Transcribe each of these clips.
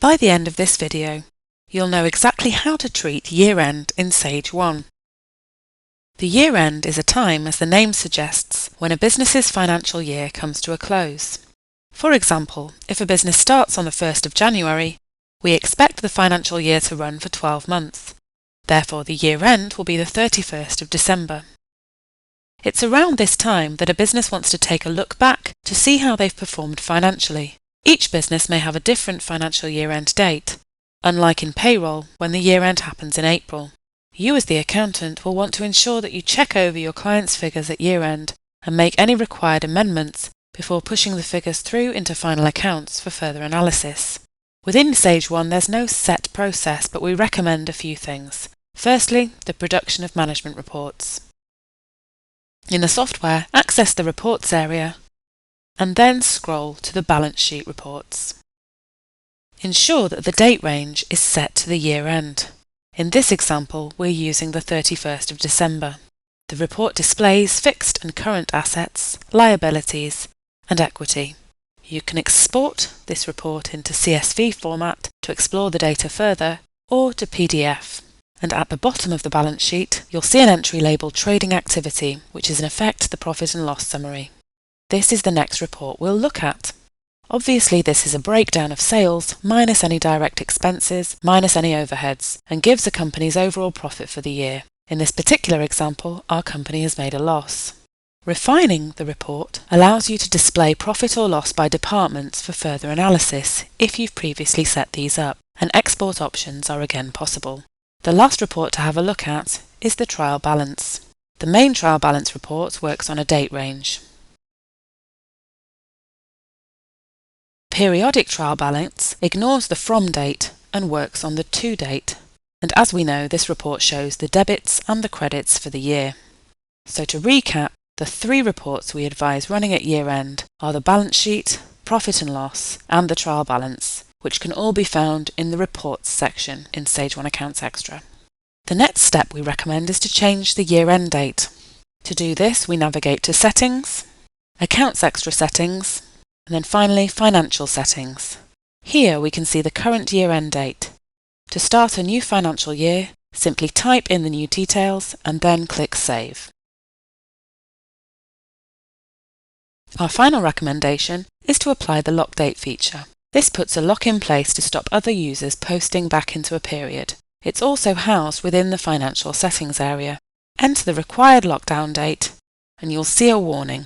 By the end of this video, you'll know exactly how to treat year-end in Sage 1. The year-end is a time, as the name suggests, when a business's financial year comes to a close. For example, if a business starts on the 1st of January, we expect the financial year to run for 12 months. Therefore, the year-end will be the 31st of December. It's around this time that a business wants to take a look back to see how they've performed financially. Each business may have a different financial year-end date, unlike in payroll when the year-end happens in April. You as the accountant will want to ensure that you check over your client's figures at year-end and make any required amendments before pushing the figures through into final accounts for further analysis. Within Sage 1 there's no set process, but we recommend a few things. Firstly, the production of management reports. In the software, access the Reports area and then scroll to the Balance Sheet reports. Ensure that the date range is set to the year-end. In this example, we're using the 31st of December. The report displays fixed and current assets, liabilities, and equity. You can export this report into CSV format to explore the data further, or to PDF. And at the bottom of the balance sheet, you'll see an entry labelled Trading Activity, which is in effect the profit and loss summary. This is the next report we'll look at. Obviously, this is a breakdown of sales, minus any direct expenses, minus any overheads, and gives a company's overall profit for the year. In this particular example, our company has made a loss. Refining the report allows you to display profit or loss by departments for further analysis if you've previously set these up, and export options are again possible. The last report to have a look at is the trial balance. The main trial balance report works on a date range. Periodic trial balance ignores the from date and works on the to date, and as we know, this report shows the debits and the credits for the year. So to recap, the three reports we advise running at year-end are the balance sheet, profit and loss, and the trial balance, which can all be found in the Reports section in Sage 1 Accounts Extra. The next step we recommend is to change the year-end date. To do this, we navigate to Settings, Accounts Extra Settings, and then finally Financial Settings. Here we can see the current year-end date. To start a new financial year, simply type in the new details and then click Save. Our final recommendation is to apply the lock date feature. This puts a lock in place to stop other users posting back into a period. It's also housed within the Financial Settings area. Enter the required lockdown date and you'll see a warning.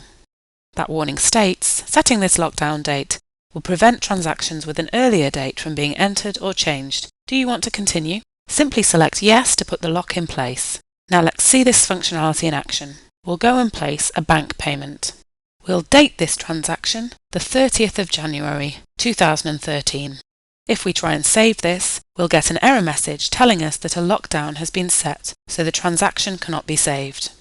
That warning states, setting this lockdown date will prevent transactions with an earlier date from being entered or changed. Do you want to continue? Simply select Yes to put the lock in place. Now let's see this functionality in action. We'll go and place a bank payment. We'll date this transaction the 30th of January 2013. If we try and save this, we'll get an error message telling us that a lockdown has been set, so the transaction cannot be saved.